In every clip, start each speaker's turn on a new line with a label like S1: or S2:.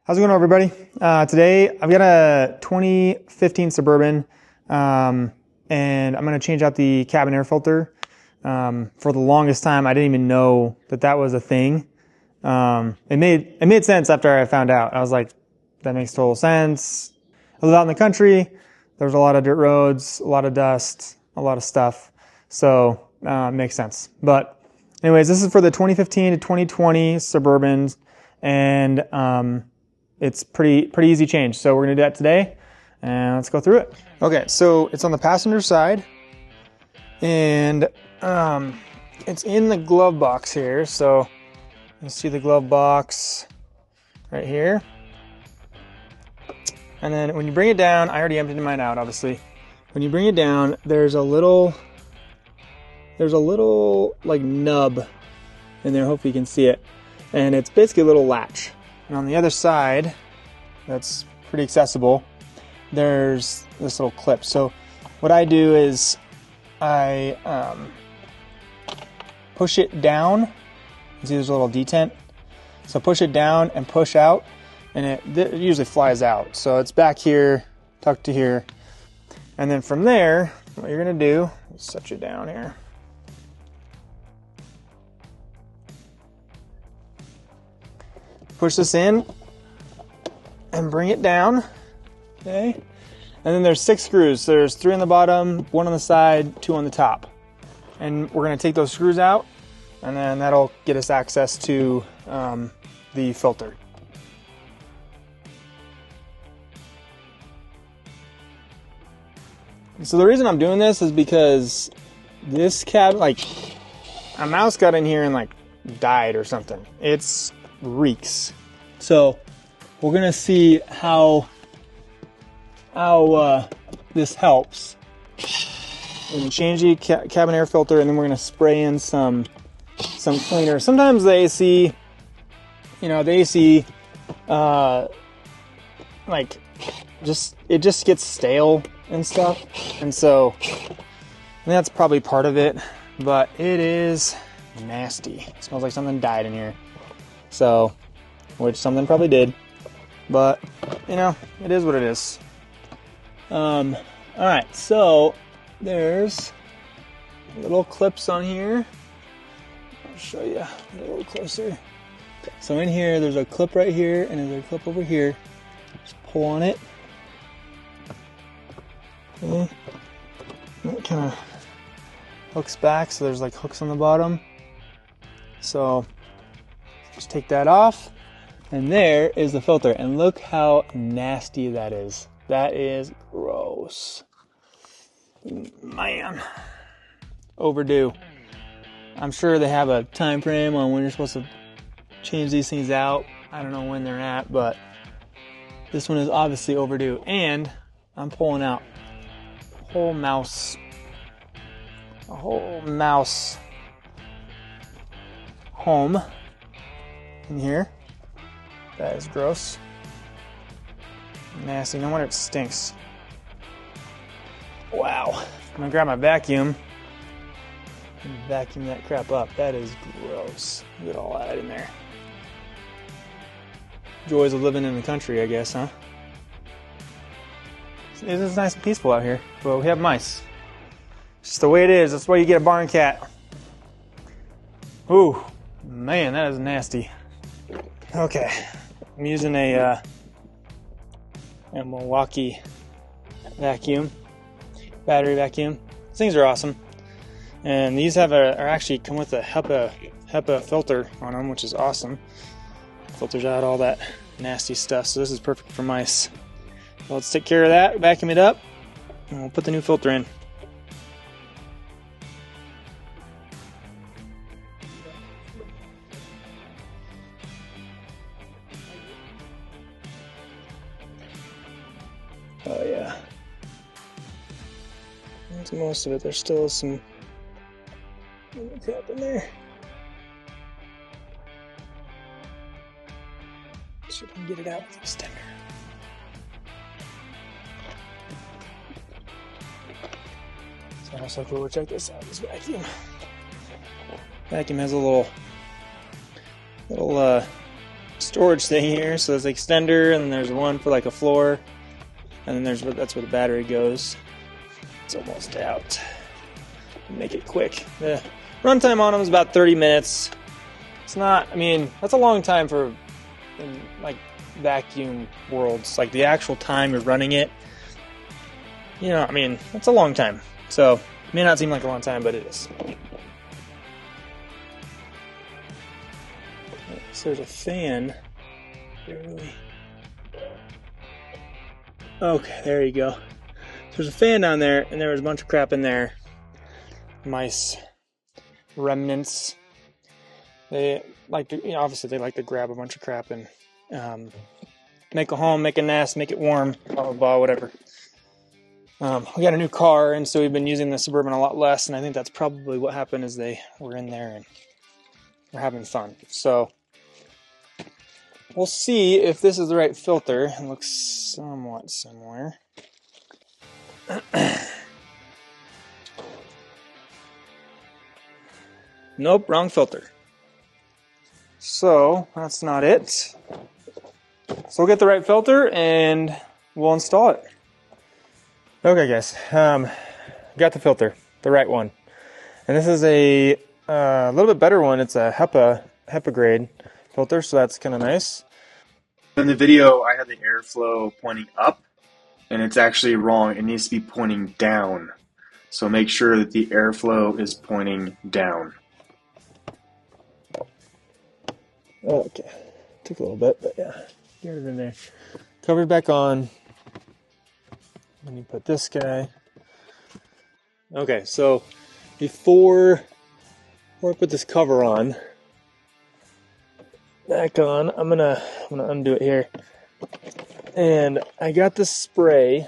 S1: How's it going, everybody? Today I've got a 2015 Suburban, and I'm going to change out the cabin air filter. For the longest time, I didn't even know that that was a thing. It made sense after I found out. I was like, that makes total sense. I live out in the country. There's a lot of dirt roads, a lot of dust, a lot of stuff. So it makes sense. But anyways, this is for the 2015 to 2020 Suburbans, and it's pretty easy change. So we're gonna do that today, and let's go through it. Okay, so it's on the passenger side, and it's in the glove box here. So you see the glove box right here. And then when you bring it down, I already emptied mine out, obviously. When you bring it down, there's a little like nub in there. Hopefully you can see it. And it's basically a little latch. And on the other side, that's pretty accessible, there's this little clip. So what I do is I push it down. You see there's a little detent. So push it down and push out, and it usually flies out. So it's back here, tucked to here. And then from there, what you're gonna do is set you down here. Push this in and bring it down, okay? And then there's 6 screws. There's 3 on the bottom, 1 on the side, 2 on the top. And we're gonna take those screws out, and then that'll get us access to the filter. So the reason I'm doing this is because this cab, like, a mouse got in here and like died or something. It's reeks. So we're gonna see how this helps. We're gonna change the cabin air filter, and then we're gonna spray in some cleaner. Sometimes the AC, like it just gets stale and stuff, and so that's probably part of it. But it is nasty. It smells like something died in here. So, which something probably did, but it is what it is. All right, so there's little clips on here. I'll show you a little closer. So in here, there's a clip right here, and there's a clip over here. Just pull on it. Okay. And it kind of hooks back, so there's like hooks on the bottom. So just take that off, and there is the filter. And look how nasty that is. That is gross. Man, overdue. I'm sure they have a time frame on when you're supposed to change these things out. I don't know when they're at, but this one is obviously overdue. And I'm pulling out a whole mouse home in here. That is gross. Nasty. No wonder it stinks. Wow. I'm gonna grab my vacuum and vacuum that crap up. That is gross. Look at all that in there. Joys of living in the country, I guess, huh? It's nice and peaceful out here, but we have mice. It's just the way it is. That's why you get a barn cat. Ooh, man, that is nasty. Okay, I'm using a Milwaukee vacuum, battery vacuum. These things are awesome, and these are actually come with a HEPA filter on them, which is awesome. Filters out all that nasty stuff, so this is perfect for mice. So let's take care of that, vacuum it up, and we'll put the new filter in. Oh yeah, that's most of it. There's still some crap in there. See if I can get it out with the extender. So also cool. Check this out. This vacuum. Vacuum has a little storage thing here. So there's the extender, and there's one for like a floor, and then that's where the battery goes. It's almost out. Make it quick. The runtime on them is about 30 minutes. It's not, I mean, that's a long time for in like vacuum worlds. Like the actual time you're running it, you know, I mean, that's a long time. So it may not seem like a long time, but it is. So there's a fan. Okay, there you go. There's a fan down there, and there was a bunch of crap in there. Mice remnants. They like to, you know, obviously they like to grab a bunch of crap and make a home, make a nest, make it warm, blah blah blah, whatever. We got a new car, and so we've been using the Suburban a lot less, and I think that's probably what happened. Is they were in there and we're having fun. So we'll see if this is the right filter. It looks somewhat similar. Nope, wrong filter. So that's not it. So we'll get the right filter and we'll install it. Okay, guys, got the filter, the right one, and this is a little bit better one. It's a HEPA grade filter, so that's kind of nice.
S2: In the video, I had the airflow pointing up, and it's actually wrong. It needs to be pointing down. So make sure that the airflow is pointing down.
S1: Okay, took a little bit, but yeah, get it in there. Cover it back on. Then you put this guy. Okay, so before I put this cover on, back on, I'm gonna undo it here. And I got this spray.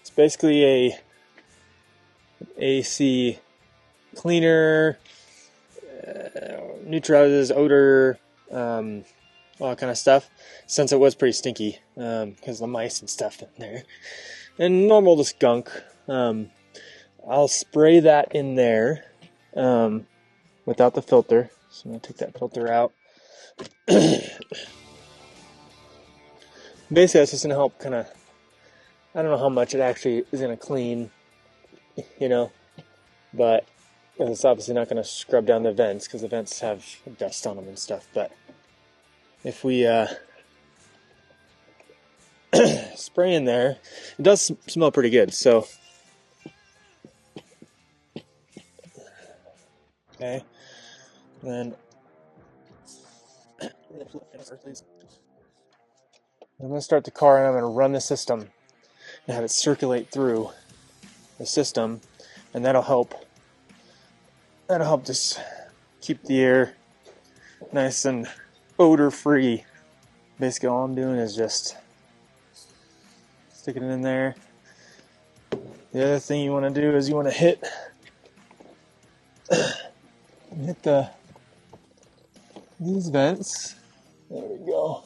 S1: It's basically a AC cleaner, neutralizes odor, all that kind of stuff. Since it was pretty stinky, because of the mice and stuff in there, and normal the skunk. I'll spray that in there without the filter. So I'm gonna take that filter out. Basically, that's just gonna help kind of. I don't know how much it actually is gonna clean, you know, but it's obviously not gonna scrub down the vents because the vents have dust on them and stuff. But if we spray in there, it does smell pretty good. So, okay, then I'm going to start the car, and I'm going to run the system and have it circulate through the system, and that'll help just keep the air nice and odor free. Basically all I'm doing is just sticking it in there. The other thing you want to do is you want to hit these vents. There we go.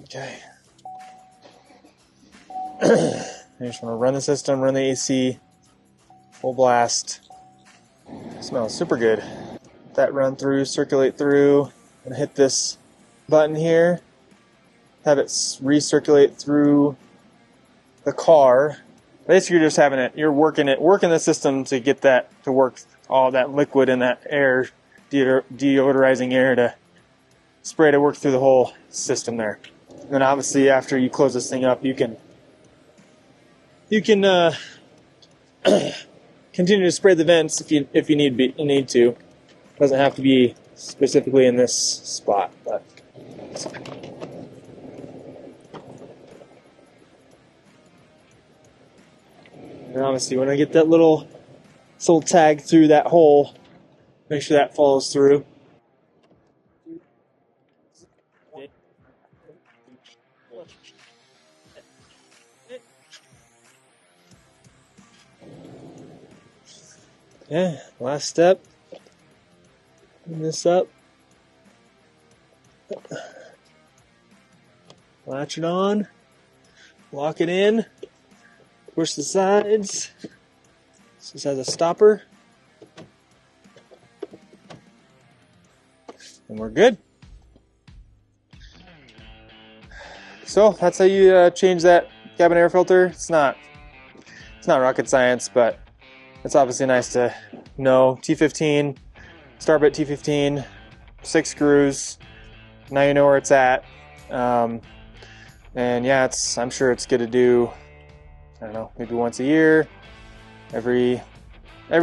S1: Okay. I just want to run the system, run the AC, full blast. It smells super good. Let that run through, circulate through, and hit this button here. Have it recirculate through the car. Basically, you're just having it. You're working the system to get that to work. All that liquid and that air, deodorizing air, to spray to work through the whole system there. And then obviously, after you close this thing up, you can continue to spray the vents if you need to. It doesn't have to be specifically in this spot, but. And obviously, when I get that little tag through that hole, make sure that follows through. Yeah, last step. Open this up. Latch it on. Lock it in. Push the sides. This has a stopper. and we're good. So that's how you change that cabin air filter. It's not rocket science, but it's obviously nice to know. T15, Starbit T15, 6 screws. Now you know where it's at. And yeah, I'm sure it's good to do, I don't know, maybe once a year, every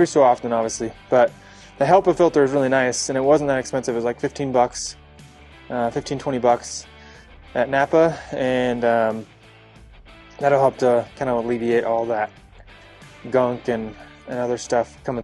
S1: so often, obviously. But the HEPA filter is really nice, and it wasn't that expensive. It was like $15, $20 at Napa, and that'll help to kind of alleviate all that gunk and other stuff coming.